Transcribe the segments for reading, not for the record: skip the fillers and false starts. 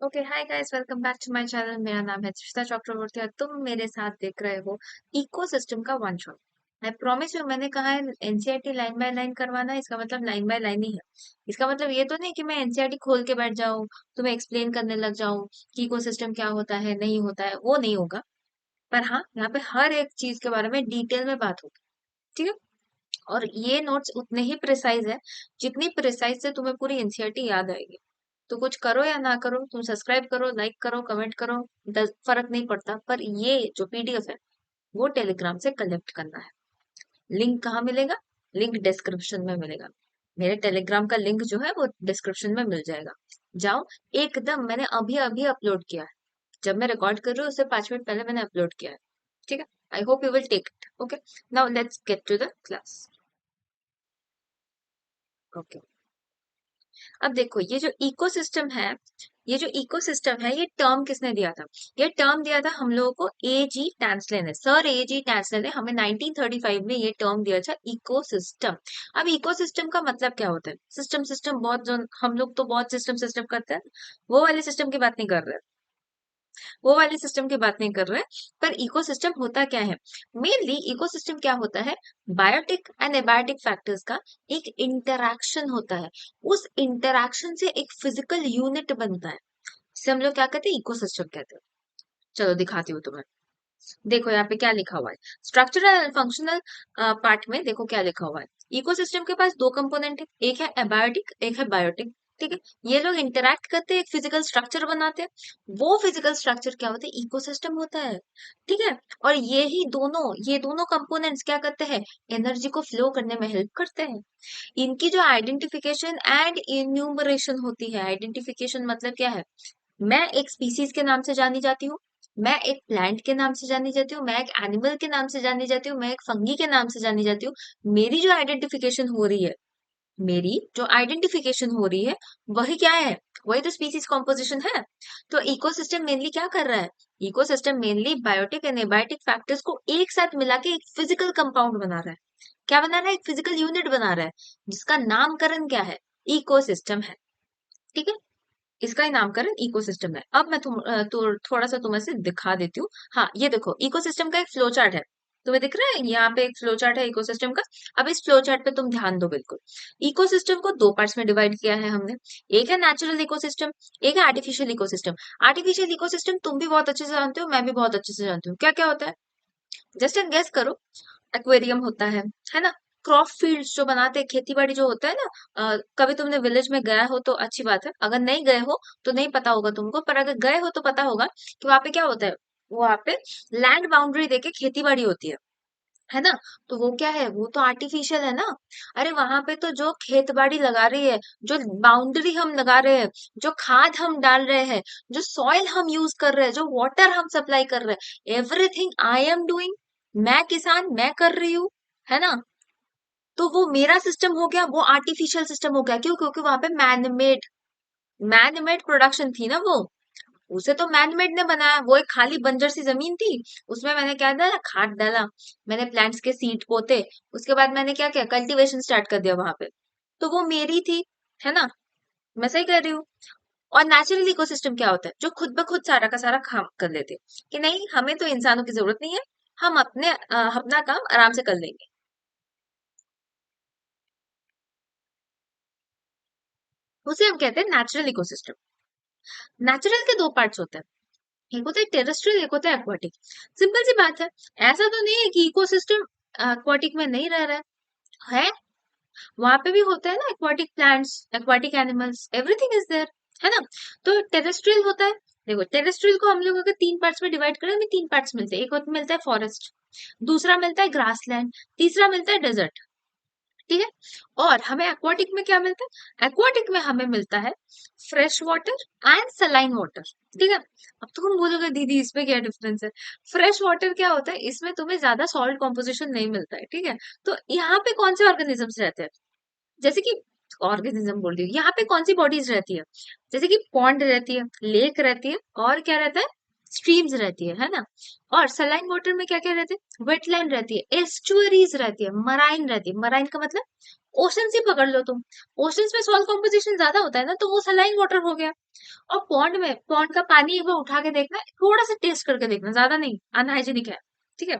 Okay hi guys, welcome back to my channel. मेरा नाम है त्रिषिता चक्रवर्ती और तुम मेरे साथ देख रहे हो इकोसिस्टम का one shot. I promise you, मैंने कहा है एनसीईआरटी लाइन बाय लाइन करवाना है, इसका मतलब लाइन बाय लाइन ही है। इसका मतलब ये तो नहीं कि मैं एनसीईआरटी खोल के बैठ जाऊं, तुम्हें एक्सप्लेन करने लग जाऊं कि इकोसिस्टम क्या होता है नहीं होता है, वो नहीं होगा। पर हाँ, यहाँ पे हर एक चीज के बारे में डिटेल में बात होगी। ठीक है। और ये नोट्स उतने ही प्रिसाइज है जितनी प्रिसाइज से तुम्हें पूरी एनसीईआरटी याद आएगी। तो कुछ करो या ना करो, तुम सब्सक्राइब करो, लाइक करो, कमेंट करो, फर्क नहीं पड़ता। पर ये जो पीडीएफ है वो टेलीग्राम से कलेक्ट करना है। लिंक कहाँ मिलेगा? लिंक डिस्क्रिप्शन में मिलेगा। मेरे टेलीग्राम का लिंक जो है वो डिस्क्रिप्शन में मिल जाएगा। जाओ। एकदम मैंने अभी अभी अपलोड किया है। जब मैं रिकॉर्ड कर रही हूँ उससे 5 मिनट पहले मैंने अपलोड किया है। ठीक है। I hope you will take it. Okay. Now let's get to the class. Okay. अब देखो, ये जो इकोसिस्टम है ये टर्म किसने दिया था? ये टर्म दिया था हम लोगों को ए जी टैंसले ने। सर ए जी टैंसले ने हमें 1935 में ये टर्म दिया था, इकोसिस्टम। अब इकोसिस्टम का मतलब क्या होता है? सिस्टम सिस्टम बहुत जो हम लोग तो बहुत सिस्टम सिस्टम करते हैं, वो वाले सिस्टम की बात नहीं कर रहे। वो वाले सिस्टम की बात नहीं कर रहे। पर इकोसिस्टम होता क्या है? मेनली इकोसिस्टम क्या होता है? बायोटिक एंड एबायोटिक फैक्टर्स का एक इंटरैक्शन होता है। उस इंटरैक्शन से एक फिजिकल यूनिट बनता है, जिसे हम लोग क्या कहते हैं? इकोसिस्टम कहते हैं। चलो दिखाती हूँ तुम्हें। देखो यहाँ पे क्या लिखा हुआ है। स्ट्रक्चरल एंड फंक्शनल पार्ट में देखो क्या लिखा हुआ है। इकोसिस्टम के पास दो कंपोनेंट है, एक है एबायोटिक, एक है बायोटिक। ठीक है। ये लोग इंटरैक्ट करते हैं, एक फिजिकल स्ट्रक्चर बनाते हैं। वो फिजिकल स्ट्रक्चर क्या होता है? इकोसिस्टम होता है। ठीक है। और ये दोनों कंपोनेंट्स क्या करते हैं? एनर्जी को फ्लो करने में हेल्प करते हैं। इनकी जो आइडेंटिफिकेशन एंड इन्यूमरेशन होती है, आइडेंटिफिकेशन मतलब क्या है? मैं एक स्पीसीज के नाम से जानी जाती हूँ, मैं एक प्लांट के नाम से जानी जाती हूँ, मैं एक एनिमल के नाम से जानी जाती हूँ, मैं एक फंगी के नाम से जानी जाती हूँ। मेरी जो आइडेंटिफिकेशन हो रही है मेरी जो आइडेंटिफिकेशन हो रही है वही क्या है? वही तो स्पीसीज कॉम्पोजिशन है। तो इकोसिस्टम मेनली क्या कर रहा है? Ecosystem mainly biotic and abiotic factors को एक साथ मिला के एक फिजिकल कंपाउंड बना रहा है। क्या बना रहा है? एक फिजिकल यूनिट बना रहा है, जिसका नामकरण क्या है? इकोसिस्टम है। ठीक है। इसका ही नामकरण इकोसिस्टम है। अब मैं थोड़ा सा तुम्हें से दिखा देती हूँ। हाँ, ये देखो, इकोसिस्टम का एक फ्लो चार्ट है। तुम्हें दिख रहा है? यहाँ पे एक फ्लो चार्ट है इकोसिस्टम का। अब इस फ्लो चार्ट पे तुम ध्यान दो बिल्कुल। इकोसिस्टम को दो पार्ट्स में डिवाइड किया है हमने। एक है नेचुरल इकोसिस्टम, एक है आर्टिफिशियल इकोसिस्टम। आर्टिफिशियल इकोसिस्टम तुम भी बहुत अच्छे से जानते हो, मैं भी बहुत अच्छे से जानती हूँ। क्या क्या होता है? जस्ट एंड गेस करो। एक्वेरियम होता है ना? क्रॉप फील्ड्स जो बनाते हैं, खेती बाड़ी जो होता है ना। कभी तुमने विलेज में गया हो तो अच्छी बात है, अगर नहीं गए हो तो नहीं पता होगा तुमको, पर अगर गए हो तो पता होगा कि वहां पे क्या होता है। वहां पे लैंड बाउंड्री देके खेती बाड़ी होती है ना? तो वो क्या है? वो तो आर्टिफिशियल है ना। अरे वहां पे तो जो खेत बाड़ी लगा रही है, जो बाउंड्री हम लगा रहे हैं, जो खाद हम डाल रहे हैं, जो सॉइल हम यूज कर रहे हैं, जो वाटर हम सप्लाई कर रहे हैं, एवरीथिंग आई एम डूइंग। मैं किसान, मैं कर रही हूँ, है ना? तो वो मेरा सिस्टम हो गया, वो आर्टिफिशियल सिस्टम हो गया। क्यों? क्योंकि वहां पे मैन मेड प्रोडक्शन थी ना वो। उसे तो मैनमेड ने बनाया। वो एक खाली बंजर सी जमीन थी, उसमें मैंने क्या डाला? खाद डाला। मैंने प्लांट्स के सीड पोते। उसके बाद मैंने क्या किया? कल्टीवेशन स्टार्ट कर दिया वहां पे। तो वो मेरी थी, है ना? मैं सही कर रही हूँ। और नेचुरल इकोसिस्टम क्या होता है? जो खुद ब खुद सारा का सारा काम कर लेते हैं कि नहीं, हमें तो इंसानों की जरूरत नहीं है, हम अपना काम आराम से कर लेंगे। उसे हम कहते हैं नेचुरल इकोसिस्टम। नेचुरल के दो पार्ट्स होते हैं, एक होता है टेरेस्ट्रियल, एक होता है एक्वाटिक। सिंपल सी बात है। ऐसा तो नहीं है कि इकोसिस्टम एक्वाटिक में नहीं रह रहा है। वहां पे भी होता है ना, aquatic plants, aquatic animals, everything is there, है ना? तो टेरेस्ट्रियल होता है। देखो, टेरेस्ट्रियल को हम लोग अगर तीन पार्ट्स में डिवाइड करें, हमें तीन पार्ट्स मिलते हैं। मिलता है फॉरेस्ट, दूसरा मिलता है ग्रासलैंड, तीसरा मिलता है डेजर्ट। ठीक है। और हमें एक्वाटिक में क्या मिलता है? एक्वाटिक में हमें मिलता है fresh water and saline water. ठीक है। अब तो तुम बोलोगे दीदी इसमें क्या डिफरेंस है? फ्रेश वाटर क्या होता है? इसमें तुम्हें ज्यादा सॉल्ट कॉम्पोजिशन नहीं मिलता है। ठीक है। तो यहाँ पे कौन से ऑर्गेनिजम्स रहते हैं? जैसे कि ऑर्गेनिज्म बोल रही हूँ, यहाँ पे कौन सी बॉडीज रहती है? जैसे कि पॉन्ड रहती है, लेक रहती है, और क्या रहता है? स्ट्रीम्स रहती है ना। और सलाइन वाटर में क्या क्या रहते हैं, वेटलैंड रहती है, एस्चुअरीज रहती है, मराइन रहती है। मराइन का मतलब ओशन से पकड़ लो तुम, ओशंस में सॉल्ट कॉम्पोजिशन ज्यादा होता है ना, तो वो सलाइन वाटर हो गया। और पॉन्ड में, पॉन्ड का पानी एक बार उठा के देखना, थोड़ा सा टेस्ट करके देखना, ज्यादा नहीं, अनहाइजीनिक है, ठीक है,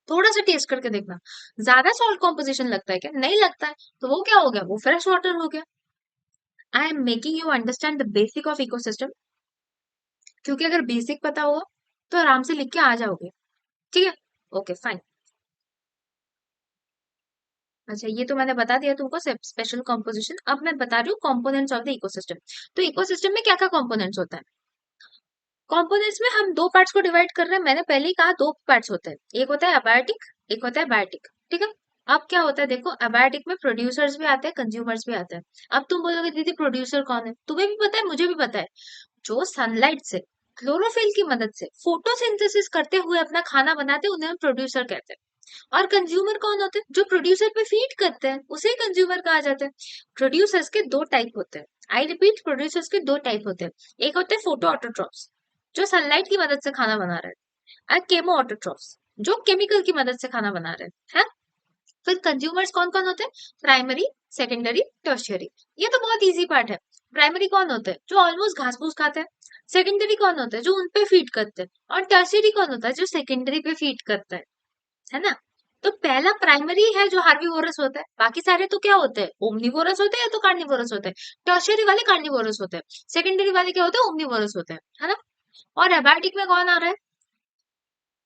थोड़ा सा टेस्ट करके देखना, ज्यादा सॉल्ट कॉम्पोजिशन लगता है क्या, नहीं लगता है, तो वो क्या हो गया, वो फ्रेश वाटर हो गया। I am making you understand the basic of ecosystem, क्योंकि अगर बेसिक पता होगा तो आराम से लिख के आ जाओगे, ठीक है। Okay fine. अच्छा, ये तो मैंने बता दिया तुमको स्पेशल कॉम्पोजिशन। अब मैं बता रही हूँ कॉम्पोनेंट्स ऑफ द इकोसिस्टम। तो इकोसिस्टम में क्या क्या कॉम्पोनेंट्स होता है, कंपोनेंट्स में हम दो पार्ट्स को डिवाइड कर रहे हैं, मैंने पहले ही कहा दो पार्ट्स होते हैं, एक होता है अबायोटिक, एक होता है बायोटिक, ठीक है। अब क्या होता है देखो, अबायोटिक में प्रोड्यूसर्स भी आते हैं, कंज्यूमर्स भी आते हैं। अब तुम बोलोगे दीदी प्रोड्यूसर कौन है, तुम्हें भी पता है, मुझे भी पता है, जो सनलाइट से, क्लोरोफिल की मदद से फोटोसिंथेसिस करते हुए अपना खाना बनाते हैं, उन्हें हम प्रोड्यूसर कहते हैं। और कंज्यूमर कौन होते हैं, जो प्रोड्यूसर पे फीड करते हैं, उसे कंज्यूमर कहा जाता है। प्रोड्यूसर्स के दो टाइप होते हैं, आई रिपीट, प्रोड्यूसर्स के दो टाइप होते हैं, एक होते हैं फोटो ऑटोट्रॉफ्स, जो सनलाइट की मदद से खाना बना रहे हैं, और केमो ऑटोट्रॉफ्स, जो केमिकल की मदद से खाना बना रहे हैं। फिर कंज्यूमर्स कौन कौन होते हैं, प्राइमरी, सेकेंडरी, टर्शियरी। ये तो बहुत इजी पार्ट है। प्राइमरी कौन होते हैं, जो ऑलमोस्ट घास फूस खाते हैं। सेकेंडरी कौन होता है, जो उन पे फीड करते हैं। और टर्शियरी कौन होता है, जो सेकेंडरी पे फीड करता है ना। तो पहला प्राइमरी है जो हार्बीवोरस होता है, बाकी सारे तो क्या होते हैं, ओमनीवोरस होते हैं या तो कार्निवोरस होते हैं। टर्शियरी वाले कार्निवोरस होते हैं, सेकेंडरी वाले क्या होते हैं, ओमनीवोरस होते हैं, है ना। और एबायोटिक में कौन आ रहा है,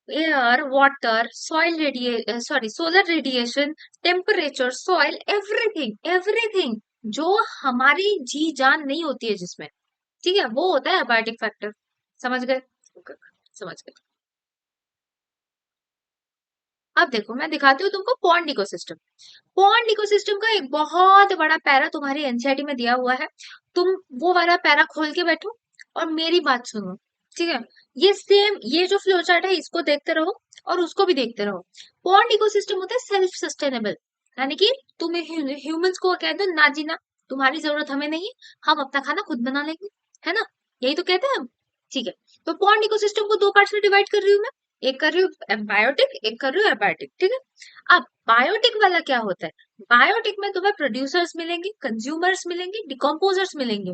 एयर, वाटर, सॉइल रेडिए sorry solar radiation, temperature, soil, everything everything, जो हमारी जी जान नहीं होती है जिसमें, ठीक है, वो होता है अबायोटिक फैक्टर। समझ गए? Okay, समझ गए। अब देखो मैं दिखाती हूँ तुमको पॉन्ड इकोसिस्टम। पॉन्ड इकोसिस्टम का एक बहुत बड़ा पैरा तुम्हारी एनसीईआरटी में दिया हुआ है, तुम वो वाला पैरा खोल के बैठो और मेरी बात सुनो, ठीक है। ये सेम, ये जो फ्लो चार्ट है इसको देखते रहो और उसको भी देखते रहो। पॉन्ड इकोसिस्टम होता है सेल्फ सस्टेनेबल, यानी कि तुम ह्यूमंस को कहते हो ना जीना, तुम्हारी जरूरत हमें नहीं है, हम अपना खाना खुद बना लेंगे, है ना, यही तो कहते हैं हम, ठीक है। तो पॉन्ड इकोसिस्टम को दो पार्ट्स में डिवाइड कर रही हूँ मैं, एक कर रही हूँ बायोटिक, एक कर रही हूँ एबायोटिक, ठीक है। अब बायोटिक वाला क्या होता है, बायोटिक में तुम्हें प्रोड्यूसर्स मिलेंगे, कंज्यूमर्स मिलेंगे, डिकम्पोजर्स मिलेंगे।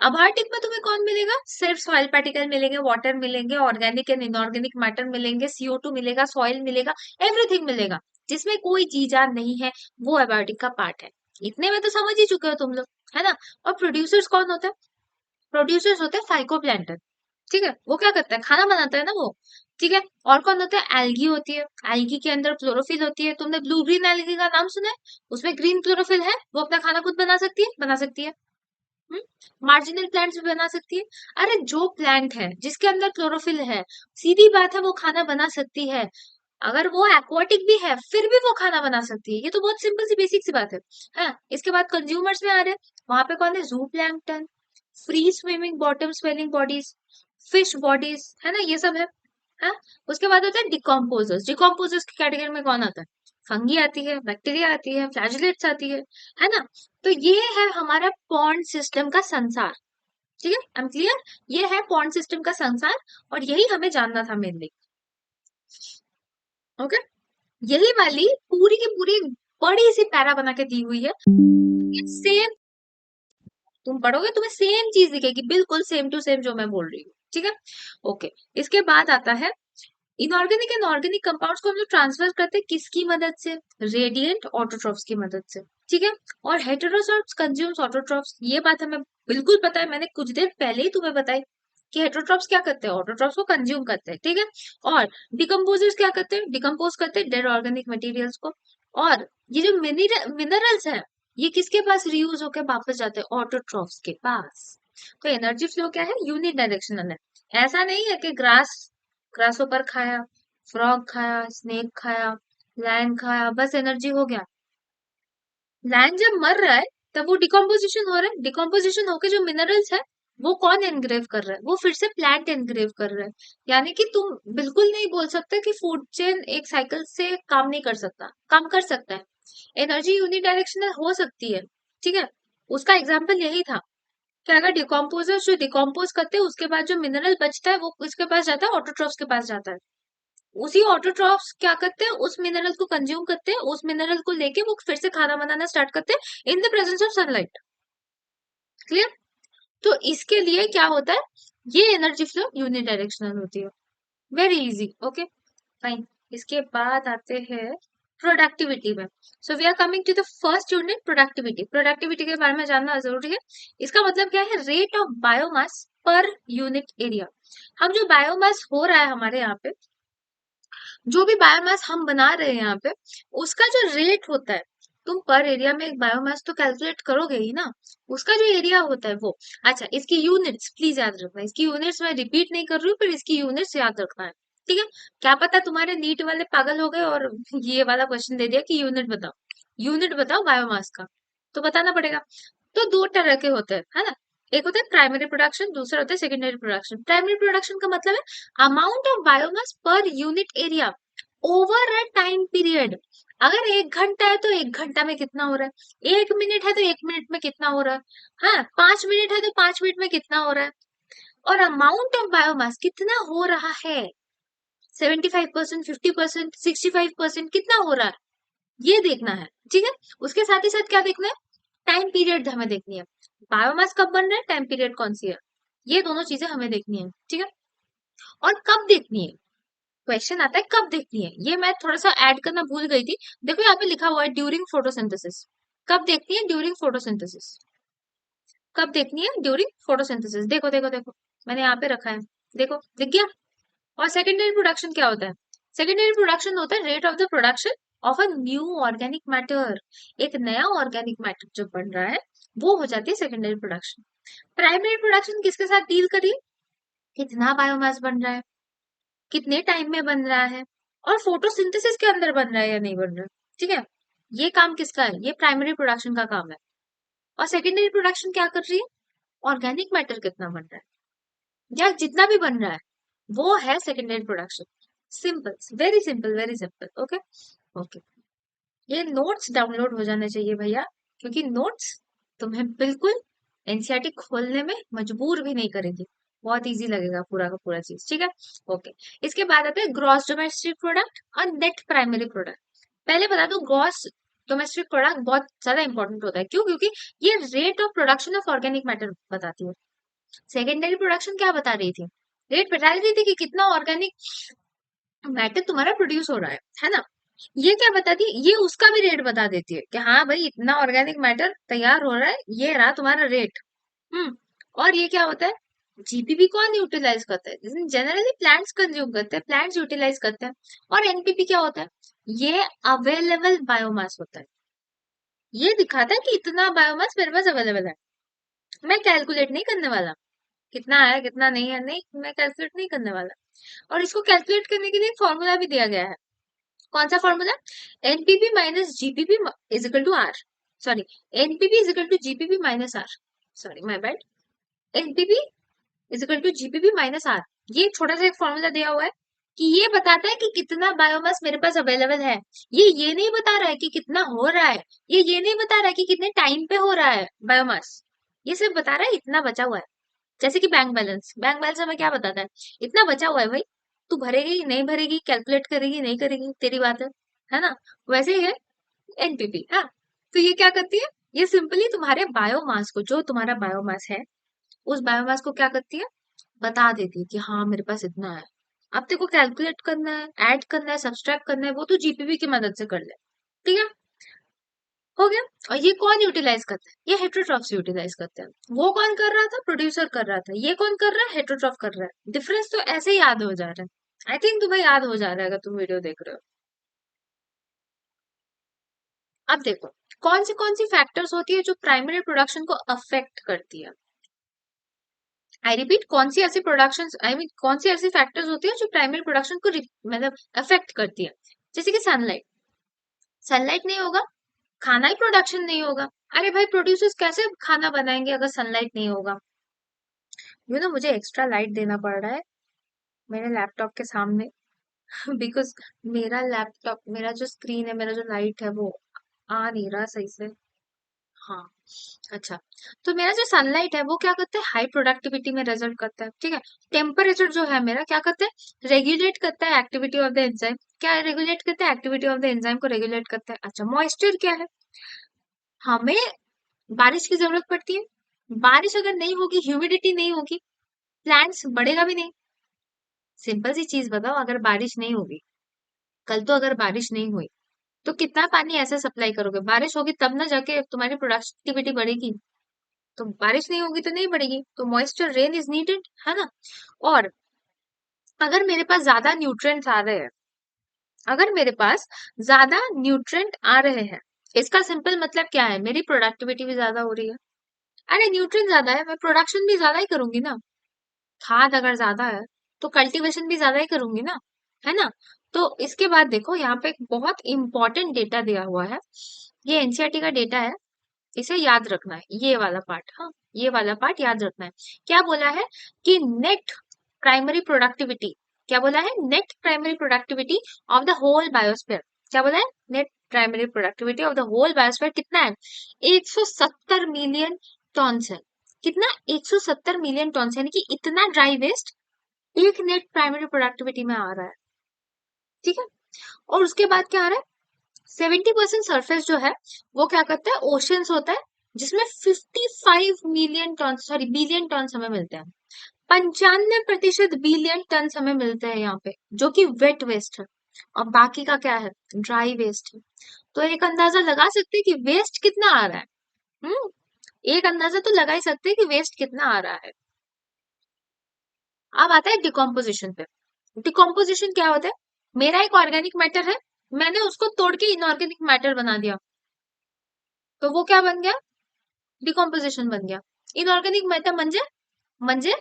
अबायोटिक में तुम्हें कौन मिलेगा, सिर्फ सॉइल पार्टिकल मिलेंगे, वाटर मिलेंगे, ऑर्गेनिक एंड इनऑर्गेनिक मैटर मिलेंगे, CO2 मिलेगा, सॉइल मिलेगा, एवरीथिंग मिलेगा, जिसमें कोई जी जान नहीं है, वो एबायोटिक का पार्ट है। इतने में तो समझ ही चुके हो तुम लोग, है ना। और प्रोड्यूसर्स कौन होता है, प्रोड्यूसर्स होते हैं फाइकोप्लैंटन, ठीक है, वो क्या करता है, खाना बनाता है ना वो, ठीक है। और कौन होता है, एल्गी होती है, एल्गी के अंदर क्लोरोफिल होती है, तुमने ब्लू ग्रीन एल्गी का नाम सुना है, उसमें ग्रीन क्लोरोफिल है, वो अपना खाना खुद बना सकती है, बना सकती है। मार्जिनल प्लांट्स भी बना सकती है। अरे जो प्लांट है जिसके अंदर क्लोरोफिल है, सीधी बात है वो खाना बना सकती है। अगर वो एक्वाटिक भी है फिर भी वो खाना बना सकती है, ये तो बहुत सिंपल सी बेसिक सी बात है। हाँ, इसके बाद कंज्यूमर्स में आ रहे हैं, वहां पे कौन है, जू plankton, free swimming bottom swelling bodies, fish bodies, है ना, ये सब है। हाँ, उसके बाद होता है डिकम्पोजर्स। डिकम्पोजर्स की कैटेगरी में कौन आता है, फंगी आती है, बैक्टीरिया आती है, फ्लैजिलेट्स आती है ना। तो ये है हमारा पॉन्ड सिस्टम का संसार, ठीक है, आई एम क्लियर। ये है पॉन्ड सिस्टम का संसार, और यही हमें जानना था मेनली, ओके। यही वाली पूरी की पूरी बड़ी सी पैरा बना के दी हुई है, सेम, तुम पढ़ोगे तुम्हें सेम चीज दिखेगी, बिल्कुल सेम टू सेम जो मैं बोल रही हूँ, ठीक है। ओके, इसके बाद आता है इनऑर्गेनिक एंड ऑर्गेनिक कंपाउंड्स को हम लोग ट्रांसफर करते हैं किसकी मदद से, रेडिएंट ऑटोट्रॉफ्स की मदद से, ठीक है। और हेटेरोट्रॉफ्स कंज्यूम्स ऑटोट्रॉफ्स, ये बात हमें बिल्कुल पता है, मैंने कुछ देर पहले ही तुम्हें बताई कि हेटेरोट्रॉफ्स क्या करते हैं, ऑटोट्रॉफ्स को कंज्यूम करते हैं, ठीक है। और डिकम्पोजर्स क्या करते हैं, डिकम्पोज करते हैं डेड ऑर्गेनिक मटेरियल्स को। और ये जो मिनरल्स है, ये किसके पास रीयूज होकर वापस जाते हैं, ऑटोट्रॉफ्स के पास। तो एनर्जी फ्लो क्या है, यूनिडायरेक्शनल है। ऐसा नहीं है कि ग्रासोपर खाया, फ्रॉग खाया, स्नेक खाया, लायन खाया, बस एनर्जी हो गया। लायन जब मर रहा है तब वो डिकम्पोजिशन हो रहा है, डिकम्पोजिशन होके जो मिनरल्स है वो कौन एनग्रेव कर रहा है, वो फिर से प्लांट एनग्रेव कर रहा है। यानी कि तुम बिल्कुल नहीं बोल सकते कि फूड चेन एक साइकिल से काम नहीं कर सकता, काम कर सकता है, एनर्जी यूनिडायरेक्शनल हो सकती है, ठीक है। उसका एग्जाम्पल यही था क्या अगर डिकम्पोजर जो डिकम्पोज करते हैं उसके बाद जो मिनरल बचता है वो किसके पास जाता है, ऑटोट्रॉफ्स के पास जाता है। उसी ऑटोट्रॉफ्स क्या करते हैं, उस मिनरल को कंज्यूम करते हैं, उस मिनरल को लेके वो फिर से खाना बनाना स्टार्ट करते हैं in the presence of sunlight. Clear? तो इसके लिए क्या होता है, ये एनर्जी फ्लो यूनिडायरेक्शनल होती है। Very easy. Okay fine. इसके बाद आते हैं प्रोडक्टिविटी में। So we are coming to the first unit, productivity. Productivity के बारे में जानना जरूरी है। इसका मतलब क्या है, rate of biomass per unit area. हम जो बायोमास हो रहा है हमारे यहाँ पे, जो भी बायोमास हम बना रहे हैं यहाँ पे, उसका जो रेट होता है, तुम पर एरिया में एक बायोमास तो कैलकुलेट करोगे ही ना, उसका जो एरिया होता है वो। अच्छा, इसकी यूनिट्स प्लीज याद रखना, इसकी यूनिट्स मैं रिपीट नहीं कर रही हूँ, पर इसकी यूनिट्स याद रखना है। ठीक है? क्या पता तुम्हारे नीट वाले पागल हो गए और ये वाला क्वेश्चन दे दिया कि यूनिट बताओ, यूनिट बताओ बायोमास का, तो बताना पड़ेगा। तो दो तरह के होते हैं, है ना। एक होता है प्राइमरी प्रोडक्शन, दूसरा होता है सेकेंडरी प्रोडक्शन। प्राइमरी प्रोडक्शन का मतलब है amount of biomass per unit area over a time period. अगर 1 घंटा है तो 1 घंटा में कितना हो रहा है, 1 मिनट है तो 1 मिनट में कितना हो रहा है, हाँ 5 मिनट है तो 5 मिनट में कितना हो रहा है, और अमाउंट ऑफ बायोमास कितना हो रहा है, 75%, 50%, 65%, कितना हो रहा है, ये देखना है। ठीक है? उसके साथ ही साथ क्या देखना है, टाइम पीरियड हमें देखनी है। बायोमास कब बन रहा है, टाइम पीरियड कौन सी है, ये दोनों चीजें हमें देखनी है। ठीक है? और कब देखनी है, क्वेश्चन आता है कब देखनी है, ये मैं थोड़ा सा ऐड करना भूल गई थी। देखो यहाँ पे लिखा हुआ है ड्यूरिंग फोटोसिंथेसिस। कब देखनी है, ड्यूरिंग फोटोसिंथेसिस। कब देखनी है, ड्यूरिंग फोटोसिंथेसिस। देखो देखो देखो, मैंने यहाँ पे रखा है, देखो दिख गया। और सेकेंडरी प्रोडक्शन क्या होता है, सेकेंडरी प्रोडक्शन होता है rate of the production of a new organic matter. एक नया ऑर्गेनिक मैटर जो बन रहा है वो हो जाती है सेकेंडरी प्रोडक्शन। प्राइमरी प्रोडक्शन किसके साथ डील करिए, कितना बायोमास बन रहा है, कितने टाइम में बन रहा है, और फोटोसिंथेसिस के अंदर बन रहा है या नहीं बन रहा है। ठीक है? ये काम किसका है, ये प्राइमरी प्रोडक्शन का काम है। और सेकेंडरी प्रोडक्शन क्या कर रही है, ऑर्गेनिक मैटर कितना बन रहा है या जितना भी बन रहा है वो है secondary production. Simple, very simple, very simple. Okay okay. ये नोट्स डाउनलोड हो जाने चाहिए भैया, क्योंकि नोट्स तुम्हें बिल्कुल एनसीईआरटी खोलने में मजबूर भी नहीं करेगी, बहुत इजी लगेगा पूरा का पूरा चीज। ठीक है? ओके। इसके बाद आते हैं ग्रॉस डोमेस्टिक प्रोडक्ट और नेट प्राइमरी प्रोडक्ट। पहले बता दो, ग्रॉस डोमेस्टिक प्रोडक्ट बहुत ज्यादा इंपॉर्टेंट होता है, क्यों, क्योंकि ये rate of production of organic matter बताती है। सेकेंडरी प्रोडक्शन क्या बता रही थी, रेट बता रही थी कि कितना ऑर्गेनिक मैटर तुम्हारा प्रोड्यूस हो रहा है ना। ये क्या बताती है, ये उसका भी रेट बता देती है कि हाँ भाई इतना ऑर्गेनिक मैटर तैयार हो रहा है, ये रहा तुम्हारा रेट। हम्म। और ये क्या होता है, जीपीपी कौन यूटिलाइज करता है, जनरली प्लांट्स कंज्यूम करते हैं, प्लांट्स यूटिलाइज करते हैं। और एनपीपी क्या होता है, ये अवेलेबल बायोमास होता है, ये दिखाता है कि इतना बायोमास मेरे पास अवेलेबल है। मैं कैलकुलेट नहीं करने वाला कितना है कितना नहीं है, नहीं मैं कैलकुलेट नहीं करने वाला। और इसको कैलकुलेट करने के लिए फॉर्मूला भी दिया गया है। कौन सा formula, NPP minus GPP is equal to R, sorry, NPP is equal to GPP minus R, sorry my bad, NPP is equal to GPP minus R. ये एक छोटा सा एक फॉर्मूला दिया हुआ है कि ये बताता है कि कितना बायोमास मेरे पास अवेलेबल है। ये नहीं बता रहा है कि कितना हो रहा है, ये नहीं बता रहा है कि कितने टाइम पे हो रहा है बायोमास, ये सिर्फ बता रहा है इतना बचा हुआ है। जैसे कि बैंक बैलेंस, बैंक बैलेंस हमें क्या बताता है, इतना बचा हुआ है भाई, तू भरेगी नहीं भरेगी, कैलकुलेट करेगी नहीं करेगी तेरी बात है ना। वैसे ही है एनपीपी। हाँ, तो ये क्या करती है, ये सिंपली तुम्हारे बायोमास को, जो तुम्हारा बायोमास है उस बायोमास को क्या करती है, बता देती है कि हाँ मेरे पास इतना है। अब तेरे को कैलकुलेट करना है, ऐड करना है, सब्सट्रैक्ट करना है, वो तो जीपीपी की मदद से कर ले। ठीक है? हो गया। और ये कौन यूटिलाइज करता है, ये हेटरोट्रॉफ्स यूटिलाइज करते हैं। वो कौन कर रहा था, प्रोड्यूसर कर रहा था, ये कौन कर रहा है, हेटरोट्रॉफ कर रहा है। डिफरेंस तो ऐसे ही याद हो जा रहा है, आई थिंक तुम्हें याद हो जा रहा है अगर तुम वीडियो देख रहे हो। अब देखो, कौन सी फैक्टर्स होती है जो प्राइमरी प्रोडक्शन को अफेक्ट करती है। आई रिपीट, कौन सी ऐसी प्रोडक्शन, आई मीन कौन सी ऐसी फैक्टर्स होती है जो प्राइमरी प्रोडक्शन को मतलब अफेक्ट करती है। जैसे कि सनलाइट, सनलाइट नहीं होगा खाना ही प्रोडक्शन नहीं होगा। अरे भाई प्रोड्यूसर्स कैसे खाना बनाएंगे अगर सनलाइट नहीं होगा। मुझे एक्स्ट्रा लाइट देना पड़ रहा है मेरे लैपटॉप के सामने बिकॉज मेरा लैपटॉप, मेरा जो स्क्रीन है, मेरा जो लाइट है वो आ नहीं रहा सही से। हाँ, अच्छा, तो मेरा जो सनलाइट है वो क्या करता है, हाई प्रोडक्टिविटी में रिजल्ट करता है, ठीक है। टेम्परेचर जो है मेरा क्या करता है, रेगुलेट करता है एक्टिविटी ऑफ द एंजाइम। क्या रेगुलेट करता है, एक्टिविटी ऑफ द एंजाइम को रेगुलेट करता है। अच्छा, मॉइस्चर क्या है, हमें बारिश की जरूरत पड़ती है। बारिश अगर नहीं होगी, ह्यूमिडिटी नहीं होगी, प्लांट्स बढ़ेगा भी नहीं। सिंपल सी चीज बताओ, अगर बारिश नहीं होगी, कल तो अगर बारिश नहीं हुई तो कितना पानी ऐसे सप्लाई करोगे, बारिश होगी तब ना जाके तुम्हारी प्रोडक्टिविटी बढ़ेगी। तो बारिश नहीं होगी तो नहीं बढ़ेगी, तो मॉइस्चर रेन इज नीडेड, है ना। और अगर मेरे पास ज्यादा न्यूट्रिएंट्स आ रहे हैं, अगर मेरे पास ज्यादा न्यूट्रिएंट आ रहे हैं, इसका सिंपल मतलब क्या है, मेरी प्रोडक्टिविटी भी ज्यादा हो रही है। अरे न्यूट्रिएंट ज्यादा है, मैं प्रोडक्शन भी ज्यादा ही करूंगी ना। खाद अगर ज्यादा है तो कल्टीवेशन भी ज्यादा ही करूंगी ना, है ना। तो इसके बाद देखो यहाँ पे एक बहुत इंपॉर्टेंट डेटा दिया हुआ है, ये एनसीईआरटी का डेटा है, इसे याद रखना है, ये वाला पार्ट, हाँ, ये वाला पार्ट याद रखना है। क्या बोला है कि नेट प्राइमरी प्रोडक्टिविटी, क्या बोला है, net primary productivity of the whole biosphere. क्या बोला है, net primary productivity of the whole biosphere कितना है, 170 मिलियन टन है। कितना, 170 मिलियन टन, यानी कि इतना ड्राई वेस्ट एक नेट प्राइमरी प्रोडक्टिविटी में आ रहा है, ठीक है। और उसके बाद क्या आ रहा है, 70% सरफेस जो है वो क्या करता है, ओशियंस होता है, जिसमें 55 million ton, sorry billion ton हमें मिलते हैं। 95% बिलियन टन हमें मिलते हैं यहाँ पे, जो कि वेट वेस्ट है। और बाकी का क्या है, ड्राई वेस्ट है। तो एक अंदाजा लगा सकते हैं कि वेस्ट कितना आ रहा है। हम्म, एक अंदाजा तो लगा ही सकते हैं कि वेस्ट कितना आ रहा है। अब आता है डिकम्पोजिशन पे। डिकम्पोजिशन क्या होता है, मेरा एक ऑर्गेनिक मैटर है, मैंने उसको तोड़ के इनऑर्गेनिक मैटर बना दिया, तो वो क्या बन गया, डिकम्पोजिशन बन गया। इनऑर्गेनिक मैटर म्हणजे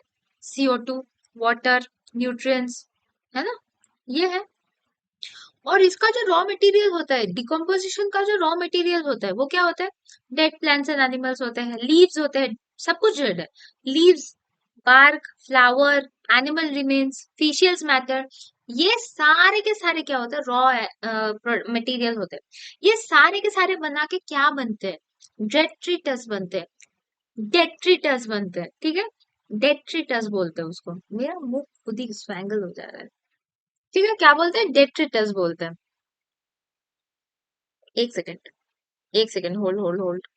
CO2, वाटर, न्यूट्रिएंट्स, है ना, ये है। और इसका जो रॉ मटेरियल होता है, डिकम्पोजिशन का जो रॉ मटेरियल होता है वो क्या होता है, डेड प्लांट्स एंड एनिमल्स होते हैं, लीव्स होते हैं, सब कुछ डेड है। Leaves, bark, flower, animal remains, faecals matter, ये सारे के सारे क्या होते हैं, रॉ मटेरियल होते हैं। ये सारे के सारे बना के क्या बनते हैं, डेट्रिटस बनते हैं। डेट्रिटस बनते हैं, ठीक है, डेट्रिटस बोलते हैं उसको। मेरा मुंह खुद ही स्वैंगल हो जा रहा है, ठीक है, क्या बोलते हैं, डेट्रिटस बोलते हैं। एक सेकंड, एक सेकंड, होल्ड होल्ड होल्ड।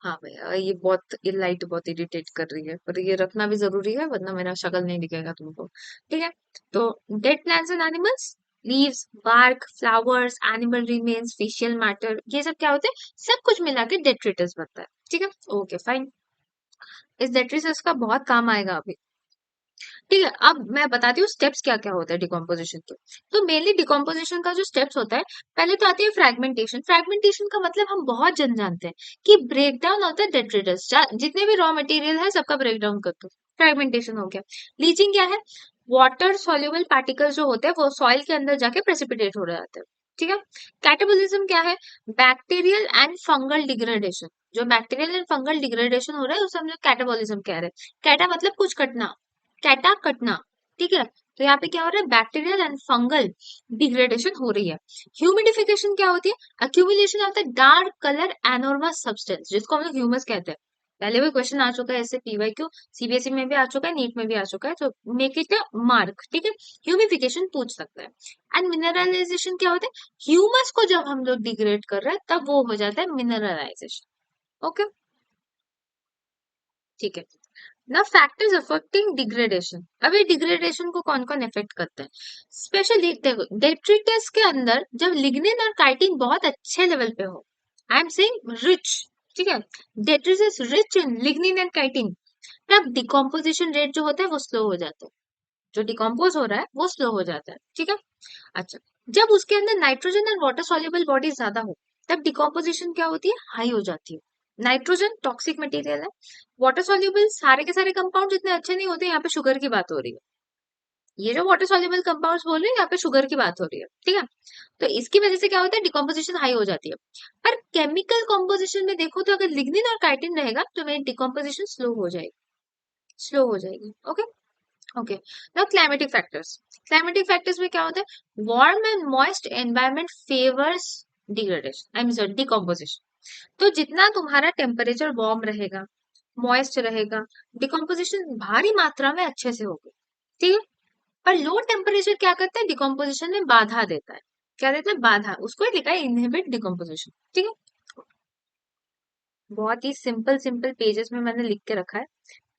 हाँ भैया, ये बहुत, ये लाइट बहुत इरिटेट कर रही है, पर ये रखना भी जरूरी है वरना मेरा शक्ल नहीं दिखेगा तुमको, ठीक है। तो dead plants and animals, leaves, bark, flowers, animal remains, faecal matter, ये सब क्या होते हैं, सब कुछ मिला के डेट्रिटस बनता है, ठीक है। ओके फाइन, इस डेट्रिटस का बहुत काम आएगा अभी, ठीक है। अब मैं बताती हूँ स्टेप्स क्या क्या होता है डिकम्पोजिशन के। तो मेनली डिकम्पोजिशन का जो स्टेप्स होता है, पहले तो आती है फ्रैगमेंटेशन। फ्रैगमेंटेशन का मतलब हम बहुत जन जानते हैं कि ब्रेक डाउन होता है डेट्रिटस, जितने भी रॉ मटेरियल है सबका ब्रेक डाउन कर दो, फ्रैगमेंटेशन हो गया। लीचिंग क्या है, वाटर सोल्यूबल पार्टिकल्स जो होते हैं वो सॉइल के अंदर जाके प्रेसिपिटेट हो जाते हैं, ठीक है। कैटाबोलिज्म क्या है, बैक्टीरियल एंड फंगल डिग्रेडेशन, जो बैक्टीरियल एंड फंगल डिग्रेडेशन हो रहा है उसे हम लोग कैटाबोलिज्म कह रहे हैं। कैटा मतलब कुछ कटना, कैटा कटना, ठीक है। तो यहाँ पे क्या हो रहा है, बैक्टीरियल एंड फंगल डिग्रेडेशन हो रही है। ह्यूमिडिफिकेशन क्या होती है, accumulation of the dark colour enormous substance, जिसको हम लोग ह्यूमस कहते हैं। पहले भी क्वेश्चन आ चुका है ऐसे पीवाईक्यू, सीबीएसई में भी आ चुका है, नीट में भी आ चुका है, तो मेक इट अ मार्क, ठीक है। ह्यूमिफिकेशन पूछ सकता है। एंड मिनरलाइजेशन क्या होता है, ह्यूमस को जब हम लोग डिग्रेड कर रहे हैं तब वो हो जाता है मिनरलाइजेशन, ओके, ठीक है। ना फैक्टर्स अफेक्टिंग डिग्रेडेशन, अब ये डिग्रेडेशन को कौन कौन इफेक्ट करते हैं, स्पेशली देखो डेट्रिटस के अंदर जब लिग्निन और काइटिन बहुत अच्छे लेवल पे हो, आई एम सेइंग रिच, ठीक है, detritus rich in lignin and chitin, तब डिकम्पोजिशन रेट जो होता है वो स्लो हो जाता है, जो डिकम्पोज हो रहा है वो स्लो हो जाता है, ठीक है। अच्छा, जब उसके अंदर नाइट्रोजन और वाटर सॉल्युबल बॉडीज ज्यादा हो, तब डिकम्पोजिशन क्या होती है, हाई हो जाती है। नाइट्रोजन टॉक्सिक मटेरियल है, वाटर सॉल्युबल सारे के सारे कंपाउंड इतने अच्छे नहीं होते, यहाँ पे शुगर की बात हो रही है। ये जो वाटर सॉल्युबल कंपाउंड्स बोल रहे हैं, यहाँ पे शुगर की बात हो रही है, ठीक है। तो इसकी वजह से क्या होता है, डिकम्पोजिशन हाई हो जाती है। पर केमिकल कॉम्पोजिशन में देखो तो अगर लिग्निन और काइटिन रहेगा तो मेरी डिकम्पोजिशन स्लो हो जाएगी, स्लो हो जाएगी, okay. Okay, now climatic factors. Climatic factors में क्या होता है, warm and moist environment favours degradation, I mean sorry decomposition. तो जितना तुम्हारा टेम्परेचर वार्म रहेगा, मॉइस्ट रहेगा, डिकम्पोजिशन भारी मात्रा में अच्छे से होगी, ठीक है। पर लो टेम्परेचर क्या करता है, डिकम्पोजिशन में बाधा देता है। क्या देता है, बाधा। उसको लिखा है इनहिबिट डिकम्पोजिशन, ठीक है। बहुत ही सिंपल सिंपल पेजेस में मैंने लिख के रखा है,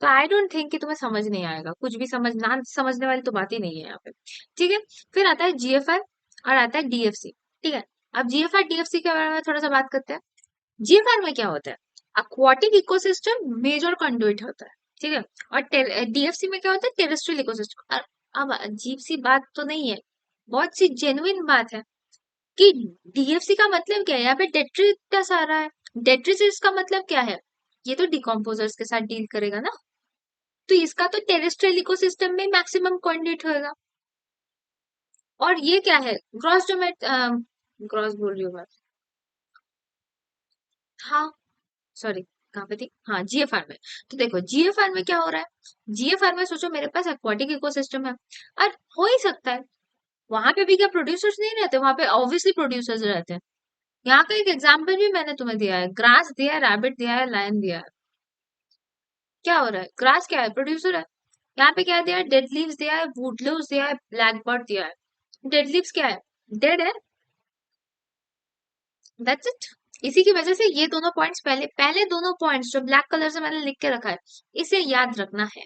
तो आई डोंट थिंक कि तुम्हें समझ नहीं आएगा, कुछ भी समझना समझने वाली तो बात ही नहीं है यहाँ पे, ठीक है। फिर आता है जीएफआर और आता है डीएफसी, ठीक है। अब जीएफआर डीएफसी के बारे में थोड़ा सा बात करते हैं। जीएफआर में क्या होता है, अक्वाटिक इकोसिस्टम मेजर कंडुइट होता है, ठीक है। और डीएफसी में क्या होता है, टेरेस्ट्रियल इकोसिस्टम। अब अजीब सी बात तो नहीं है, बहुत सी जेन्युइन बात है कि डीएफसी का मतलब क्या है, यहाँ पे डेट्रिटस आ रहा है। डेट्रिटस का मतलब क्या है, ये तो डिकम्पोजर्स के साथ डील करेगा ना, तो इसका तो टेरेस्ट्रियल इकोसिस्टम में मैक्सिमम कंडुइट होगा। और ये क्या है, ग्रॉस डोमेट ग्रॉस बोल रही हूँ मैं, हाँ सॉरी, कहाँ पे थी, हाँ जीएफआर में। तो देखो जीएफआर में क्या हो रहा है, जीएफआर में सोचो मेरे पास एक्वाटिक इकोसिस्टम है, और हो ही सकता है वहां पे भी क्या प्रोड्यूसर्स नहीं रहते, वहां पे ऑब्वियसली प्रोड्यूसर्स रहते हैं। यहाँ का एक एग्जाम्पल भी मैंने तुम्हें दिया है, ग्रास दिया है, रैबिट दिया है, लायन दिया है। क्या हो रहा है, ग्रास क्या है, प्रोड्यूसर है। यहाँ पे क्या दिया है, डेड लीव्स दिया है, वुड लीव्स दिया है, ब्लैक बर्ड दिया है। डेड लीव्स क्या है, डेड है, दैट्स इट। इसी की वजह से ये दोनों पॉइंट्स, पहले पहले दोनों पॉइंट्स जो ब्लैक कलर से मैंने लिख के रखा है, इसे याद रखना है।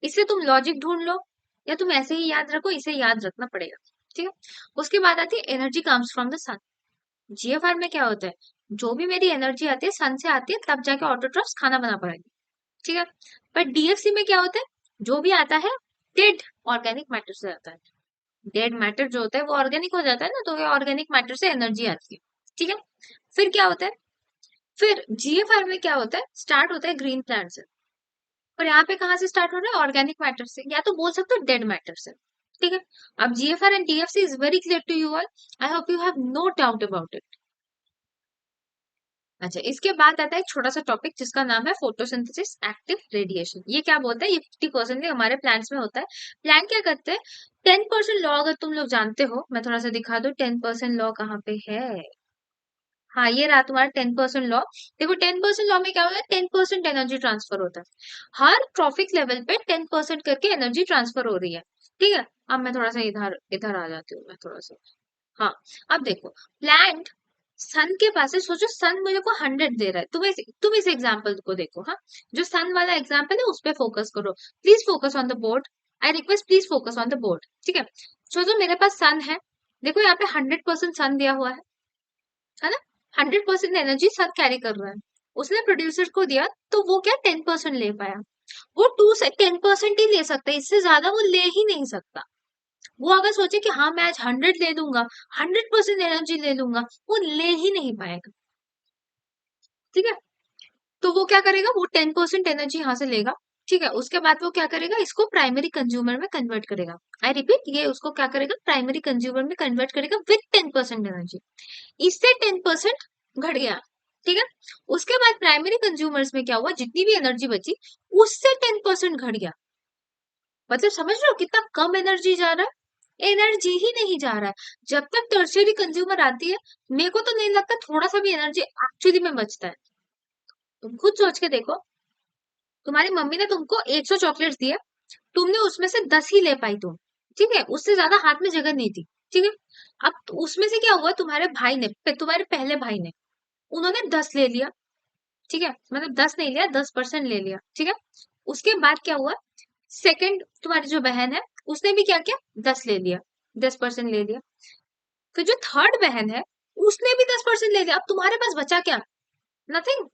इससे तुम लॉजिक ढूंढ लो या तुम ऐसे ही याद रखो, इसे याद रखना पड़ेगा, ठीक है। उसके बाद आती है energy comes from the sun. GFR में क्या होता है, जो भी मेरी एनर्जी आती है सन से आती है, तब जाके ऑटोट्रॉफ्स खाना बना पाएंगे, ठीक है। पर डीएफसी में क्या होता है, जो भी आता है डेड ऑर्गेनिक मैटर से आता है। डेड मैटर जो होता है वो ऑर्गेनिक हो जाता है ना, तो ये ऑर्गेनिक मैटर से एनर्जी आती है, ठीक है। फिर क्या होता है, फिर जीएफआर में क्या होता है, स्टार्ट होता है ग्रीन प्लांट से। और यहाँ पे कहाँ से स्टार्ट हो रहा है, ऑर्गेनिक मैटर से, या तो बोल सकते हो डेड मैटर से, ठीक है। अब GFR and DFC is very clear to you all, I hope you have no doubt about it. अच्छा, इसके बाद आता है एक छोटा सा टॉपिक जिसका नाम है फोटोसिंथेसिस एक्टिव रेडिएशन। ये क्या बोलता है, ये 50% हमारे प्लांट्स में होता है। प्लांट क्या करते हैं, 10% लॉ अगर तुम लोग जानते हो, मैं थोड़ा सा दिखा दूं 10% लॉ कहाँ पे है। हाँ, ये रहा तुम्हारा 10% लॉ। देखो 10% लॉ में क्या होता है, 10% एनर्जी ट्रांसफर होता है। हर ट्रॉफिक लेवल पे 10% करके एनर्जी ट्रांसफर हो रही है, ठीक है। अब मैं थोड़ा सा इधर इधर आ जाती हूँ, मैं थोड़ा सा, हाँ। अब देखो प्लांट सन के पास है, सोचो सन मुझे को 100 दे रहा है, तुम इस एग्जाम्पल को देखो, हाँ। जो सन वाला एग्जाम्पल है उस पे फोकस करो, please focus on the board, I request please focus on the board, ठीक है। सोचो मेरे पास सन है, देखो यहाँ पे 100% सन दिया हुआ है ना। 100% एनर्जी सन कैरी कर रहा है, उसने प्रोड्यूसर को दिया, तो वो क्या 10% ले पाया। वो 2 से 10% ही ले सकता है, इससे ज्यादा वो ले ही नहीं सकता। वो अगर सोचे कि हाँ मैं आज 100 ले लूंगा, 100% एनर्जी ले लूंगा, वो ले ही नहीं पाएगा, ठीक है। तो वो क्या करेगा, वो 10% एनर्जी यहाँ से लेगा, ठीक है। उसके बाद वो क्या करेगा, इसको प्राइमरी कंज्यूमर में कन्वर्ट करेगा। आई रिपीट, ये उसको क्या करेगा, प्राइमरी कंज्यूमर में कन्वर्ट करेगा विथ 10% एनर्जी। इससे 10% घट गया, ठीक है। उसके बाद प्राइमरी कंज्यूमर्स में क्या हुआ, जितनी भी एनर्जी बची उससे 10% घट गया। मतलब समझ रहे हो कितना कम एनर्जी जा रहा है, एनर्जी ही नहीं जा रहा है। जब तक टर्शियरी कंज्यूमर आती है, मेरे को तो नहीं लगता थोड़ा सा भी एनर्जी एक्चुअली में बचता है। तुम खुद सोच के देखो, तुम्हारी मम्मी ने तुमको 100 चॉकलेट्स दिए, तुमने उसमें से 10 ही ले पाई तुम, ठीक है, उससे ज्यादा हाथ में जगह नहीं थी, ठीक है। अब उसमें से क्या हुआ, तुम्हारे भाई ने, तुम्हारे पहले भाई ने, उन्होंने 10 ले लिया, ठीक है, मतलब 10 नहीं लिया, 10% ले लिया, ठीक है। उसके बाद क्या हुआ, सेकंड तुम्हारी जो बहन है, उसने भी क्या किया, 10 ले लिया, 10% ले लिया। फिर जो थर्ड बहन है, उसने भी 10% ले लिया। अब तुम्हारे पास बचा क्या, नथिंग।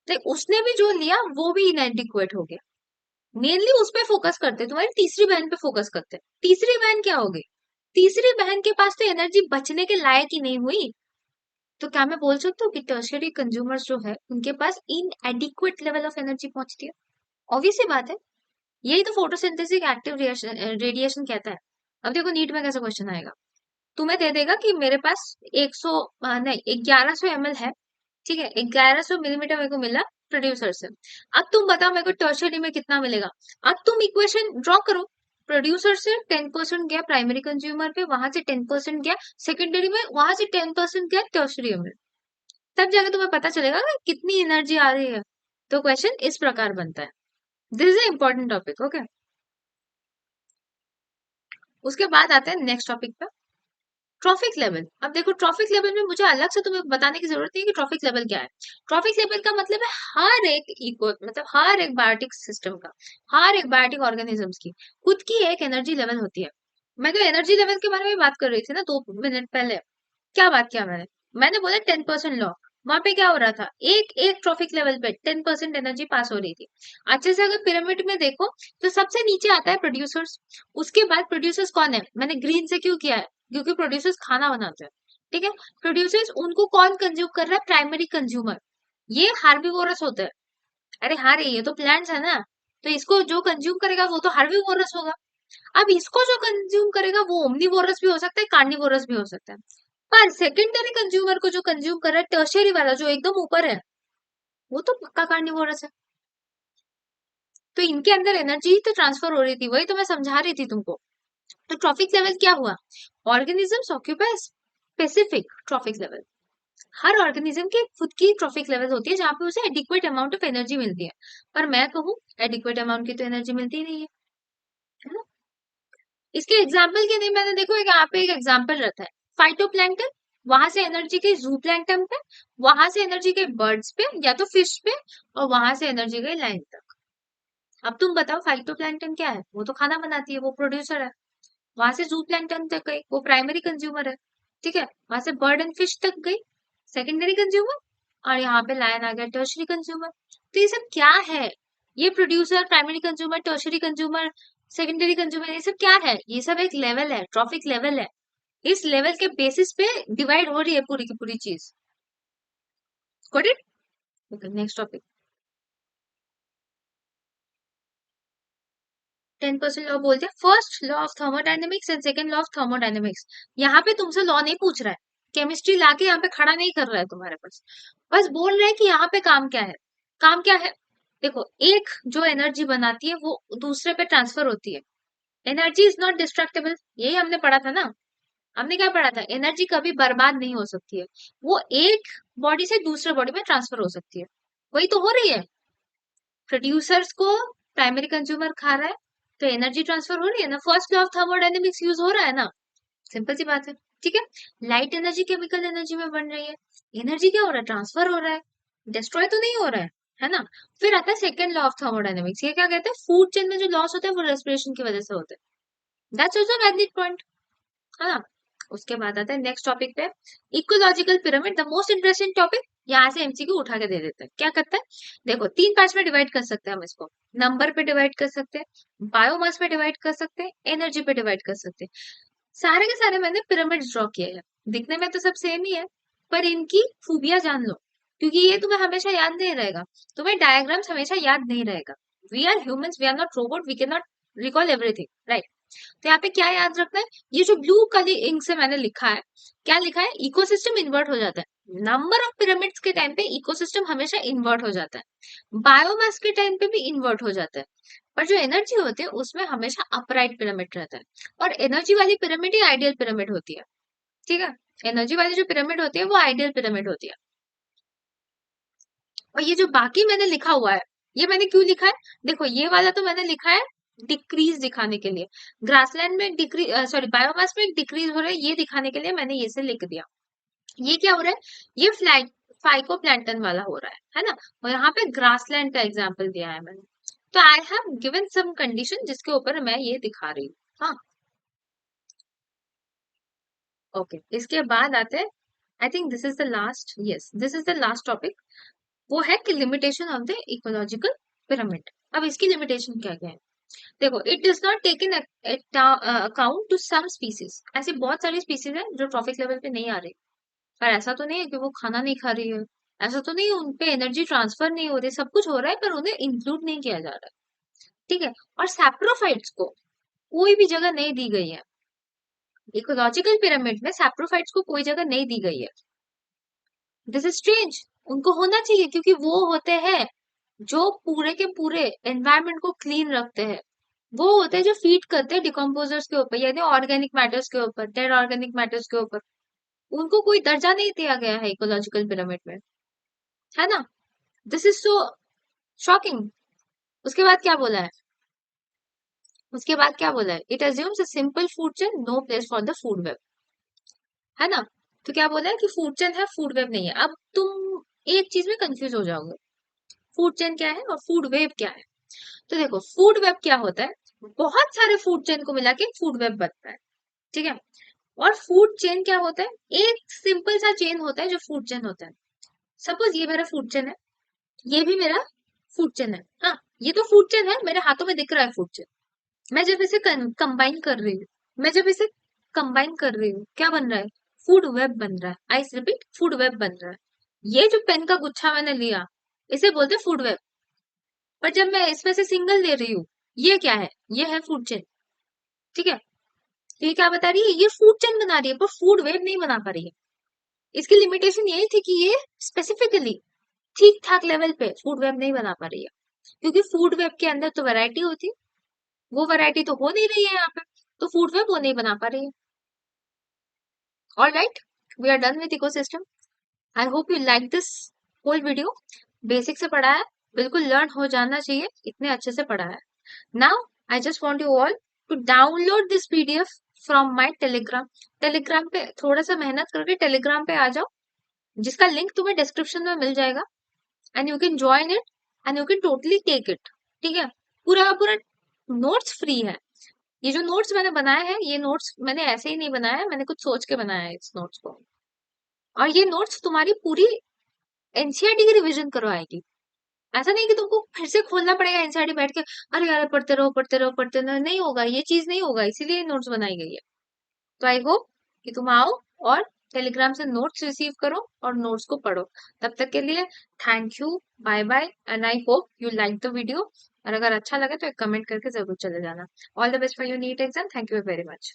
देख उसने भी जो लिया वो भी इनएडिक्वेट हो गया। मेनली उस पे फोकस करते, तुम्हारी तीसरी बहन पे फोकस करते। तीसरी बहन क्या हो गई, तीसरी बहन के पास तो एनर्जी बचने के लायक ही नहीं हुई। तो क्या मैं बोल सकती हूँ कि टर्शियरी कंज्यूमर्स जो है उनके पास इनएडिक्वेट लेवल ऑफ एनर्जी पहुंचती है। ऑब्वियस सी बात है, यही तो फोटोसिंथेसिस एक्टिव रेडिएशन कहता है। अब देखो नीट में कैसा क्वेश्चन आएगा, तुम्हें दे देगा कि मेरे पास 100 नहीं 1100 ml है, ठीक है, 1100 मिलीमीटर मेरे को मिला प्रोड्यूसर से। अब तुम बताओ मेरे को टर्शियरी में कितना मिलेगा। अब तुम इक्वेशन ड्रॉ करो, प्रोड्यूसर से 10% गया प्राइमरी कंज्यूमर पे, वहां से 10% गया सेकेंडरी में, वहां से 10% गया टर्शियरी में। तब जाके तुम्हें पता चलेगा कि कितनी एनर्जी आ रही है। तो क्वेश्चन इस प्रकार बनता है। This is important topic. Okay, उसके बाद आते हैं नेक्स्ट टॉपिक पे, ट्रॉफिक लेवल। अब देखो ट्रॉफिक लेवल में मुझे अलग से तुम्हें बताने की जरूरत नहीं है कि ट्रॉफिक लेवल क्या है। ट्रॉफिक लेवल का मतलब है हर एक इको मतलब हर एक बायोटिक सिस्टम का, हर एक बायोटिक ऑर्गेनिजम्स की खुद की एक एनर्जी लेवल होती है। मैं तो एनर्जी लेवल के बारे में बात कर रही थी ना 2 मिनट पहले। क्या बात किया मैंने? मैंने बोला 10% लॉ। वहां पे क्या हो रहा था, एक एक ट्रॉफिक लेवल पे 10% एनर्जी पास हो रही थी। अच्छे से अगर पिरामिड में देखो तो सबसे नीचे आता है प्रोड्यूसर्स। उसके बाद प्रोड्यूसर्स कौन है, मैंने ग्रीन से क्यों किया है, क्योंकि प्रोड्यूसर्स खाना बनाते हैं। ठीक है, प्रोड्यूसर्स उनको कौन कंज्यूम कर रहा है, प्राइमरी कंज्यूमर। ये हार्बिवोरस होता है। अरे हाँ रे, ये तो प्लांट्स है ना, तो इसको जो कंज्यूम करेगा वो तो हार्बिवोरस होगा। अब इसको जो कंज्यूम करेगा वो ओमनीवोरस भी हो सकता है, कार्निवोरस भी हो सकता है। पर सेकेंडरी कंज्यूमर को जो कंज्यूम कर रहा है, टर्शियरी वाला जो एकदम ऊपर है, वो तो पक्का कार्निवोरस है। तो इनके अंदर एनर्जी तो ट्रांसफर हो रही थी, वही तो मैं समझा रही थी तुमको। तो ट्रॉफिक लेवल क्या हुआ, organisms occupy specific trophic level. हर ऑर्गेनिज्म की खुद की ट्रॉफिक लेवल होती है जहां पे उसे एडिक्वेट अमाउंट ऑफ एनर्जी मिलती है। पर मैं कहूँ एडिक्वेट अमाउंट की तो एनर्जी मिलती ही नहीं है ना। इसके एग्जाम्पल के लिए मैंने देखो एक यहाँ पे एक एग्जाम्पल रखा है, फाइटोप्लैंक्टन। वहां से एनर्जी गई जू प्लैंक्टन पे, वहां से एनर्जी गई बर्ड्स पे या तो फिश पे, और वहां से एनर्जी गई लाइन तक। अब तुम बताओ फाइटोप्लैंक्टन क्या है, वो तो खाना बनाती है, वो प्रोड्यूसर है। वहां से जू प्लैंक्टन तक गई, वो प्राइमरी कंज्यूमर है। ठीक है, वहां से बर्ड एंड फिश तक गई, सेकेंडरी कंज्यूमर। और यहाँ पे लायन आ गया टर्शरी कंज्यूमर। तो ये सब क्या है, ये producer, primary consumer, tertiary consumer, secondary consumer, ये सब क्या है, ये सब एक लेवल है, ट्रॉफिक लेवल है। इस लेवल के बेसिस पे डिवाइड हो रही है पूरी की पूरी चीज। Got it? Okay, next topic. 10% law बोलते हैं, first law of thermodynamics and second law of thermodynamics. यहाँ पे तुमसे लॉ नहीं पूछ रहा है, केमिस्ट्री लाके यहाँ पे खड़ा नहीं कर रहा है तुम्हारे पास। बस बोल रहा है कि यहाँ पे काम क्या है। काम क्या है, देखो एक जो एनर्जी बनाती है वो दूसरे पे ट्रांसफर होती है। एनर्जी इज नॉट डिस्ट्रक्टेबल, यही हमने पढ़ा था ना। हमने क्या पढ़ा था, एनर्जी कभी बर्बाद नहीं हो सकती है, वो एक बॉडी से दूसरे बॉडी में ट्रांसफर हो सकती है। वही तो हो रही है, प्रोड्यूसर्स को प्राइमरी कंज्यूमर खा रहा है, तो एनर्जी ट्रांसफर हो रही है ना, first law of thermodynamics use हो रहा है ना। सिंपल सी बात है। ठीक है, लाइट एनर्जी केमिकल एनर्जी में बन रही है, एनर्जी क्या हो रहा है, ट्रांसफर हो रहा है, डिस्ट्रॉय तो नहीं हो रहा है ना। फिर आता है सेकंड लॉ ऑफ थर्मोडायनेमिक्स, ये क्या कहते हैं, फूड चेन में जो लॉस होता है वो रेस्पिरेशन की वजह से होता है। दैट्स आल्सो वैलिड पॉइंट, है ना। उसके बाद आता है नेक्स्ट टॉपिक पे, ecological pyramid, the most interesting topic. यहाँ से एमसीक्यू उठा के दे देते हैं, क्या करता है, देखो 3 पार्ट्स में डिवाइड कर सकते हैं हम इसको। नंबर पे डिवाइड कर सकते हैं, बायोमास पे डिवाइड कर सकते हैं, एनर्जी पे डिवाइड कर सकते हैं। सारे के सारे मैंने पिरामिड्स ड्रॉ किए हैं। दिखने में तो सब सेम ही है, पर इनकी खूबियां जान लो, क्योंकि ये तुम्हें हमेशा याद नहीं रहेगा। तुम्हें डायग्राम्स हमेशा याद नहीं रहेगा। We are humans, we are not robot, we can not recall everything, right. तो यहाँ पे क्या याद रखना है, ये जो ब्लू कली इंक से मैंने लिखा है, क्या लिखा है, इकोसिस्टम इन्वर्ट हो जाता है। नंबर ऑफ पिरामिड्स के टाइम पे इकोसिस्टम हमेशा इन्वर्ट हो जाता है, बायोमास के टाइम पे भी इन्वर्ट हो जाता है। पर जो एनर्जी होती है उसमें हमेशा अपराइट पिरामिड रहता है। और एनर्जी वाली पिरामिड ही आइडियल पिरामिड होती है। ठीक है, एनर्जी वाली जो पिरामिड होती है वो आइडियल पिरामिड होती है। और ये जो बाकी मैंने लिखा हुआ है, ये मैंने क्यों लिखा है, देखो ये वाला तो मैंने लिखा है डिक्रीज दिखाने के लिए, ग्रासलैंड में डिक्रीज, सॉरी बायोमास में डिक्रीज हो रहा है ये दिखाने के लिए मैंने ये से लिख दिया। ये क्या हो रहा है, ये फ्लाइट फाइको प्लैंटन वाला हो रहा है ना। और यहाँ पे ग्रासलैंड का एग्जाम्पल दिया है मैंने। तो I have given some condition जिसके ऊपर मैं ये दिखा रही हूँ। हाँ, ओके, इसके बाद आते हैं, I think this is the last, yes this is the last topic. वो है कि limitation of the ecological pyramid. अब इसकी लिमिटेशन क्या क्या है, देखो it does not take in account to some species. ऐसी बहुत सारी स्पीसीज है जो ट्रॉफिक लेवल पे नहीं आ रही। पर ऐसा तो नहीं है कि वो खाना नहीं खा रही है, ऐसा तो नहीं है उनपे एनर्जी ट्रांसफर नहीं हो रही, सब कुछ हो रहा है पर उन्हें इंक्लूड नहीं किया जा रहा है। ठीक है, और सैप्रोफाइट्स को कोई भी जगह नहीं दी गई है, इकोलॉजिकल पिरामिड में सैप्रोफाइट्स को कोई जगह नहीं दी गई है। दिस इज स्ट्रेंज, उनको होना चाहिए क्योंकि वो होते हैं जो पूरे के पूरे एनवायरनमेंट को क्लीन रखते हैं। वो होते हैं जो फीड करते हैं डिकम्पोजर्स के ऊपर, यानी ऑर्गेनिक मैटर्स के ऊपर, डेड ऑर्गेनिक मैटर्स के ऊपर। उनको कोई दर्जा नहीं दिया गया है इकोलॉजिकल पिरामिड में, है ना। This is so shocking. उसके बाद क्या बोला है, उसके बाद क्या बोला है, it assumes a simple food chain, no place for the food web, है ना। तो क्या बोला है कि फूड चेन है, फूड वेब नहीं है। अब तुम एक चीज में कंफ्यूज हो जाओगे, फूड चेन क्या है और फूड वेब क्या है। तो देखो फूड वेब क्या होता है, बहुत सारे फूड चेन को मिला के फूड वेब बनता है, ठीक है। और फूड चेन क्या होता है, एक सिंपल सा चेन होता है जो फूड चेन होता है। सपोज ये मेरा फूड चेन है, ये भी मेरा फूड चेन है, हाँ ये तो फूड चेन है, मेरे हाथों में दिख रहा है फूड चेन। मैं जब इसे कंबाइन कर रही हूँ, मैं जब इसे कंबाइन कर रही हूँ, क्या बन रहा है, फूड वेब बन रहा है। आई रिपीट, फूड वेब बन रहा है। ये जो पेन का गुच्छा मैंने लिया, इसे बोलते हैं फूड वेब। पर जब मैं इसमें से सिंगल ले रही हूँ, ये क्या है, ये है फूड चेन, ठीक है। तो ये क्या बता रही है, ये फूड चेन बना रही है पर फूड वेब नहीं बना पा रही है। इसकी लिमिटेशन यही थी कि ये स्पेसिफिकली ठीक ठाक लेवल पे फूड वेब नहीं बना पा रही है, क्योंकि फूड वेब के अंदर तो वैरायटी होती है, वो वैरायटी तो हो नहीं रही है यहाँ पे, तो फूड वेब वो नहीं बना पा रही है। All right, we are done with ecosystem. I hope you like this whole video. Basic से पढ़ा है, बिल्कुल लर्न हो जाना चाहिए, इतने अच्छे से पढ़ा है। Now I just want you all to download this PDF from my Telegram. Telegram पे थोड़ा सा मेहनत करके टेलीग्राम पे आ जाओ, जिसका लिंक तुम्हें डिस्क्रिप्शन में मिल जाएगा, and you can join it and you can totally take it, ठीक है। पूरा का पूरा नोट्स फ्री है। ये जो नोट्स मैंने बनाए हैं, ये नोट्स मैंने ऐसे ही नहीं बनाया है, मैंने कुछ सोच के बनाया है इस नोट्स को। और ये नोट्स तुम्हारी पूरी एनसीईआरटी की रिवीजन करवाएगी। ऐसा नहीं कि तुमको फिर से खोलना पड़ेगा एनसीईआरटी बैठ के, अरे यार पढ़ते रहो पढ़ते रहो पढ़ते रहो, नहीं होगा, ये चीज नहीं होगा, इसीलिए नोट्स बनाई गई है। तो आई होप कि तुम आओ और टेलीग्राम से नोट्स रिसीव करो और नोट्स को पढ़ो। तब तक के लिए thank you, bye bye, and I hope you like the video. और अगर अच्छा लगे तो एक कमेंट करके जरूर चले जाना। All the best for your NEET exam, thank you very much.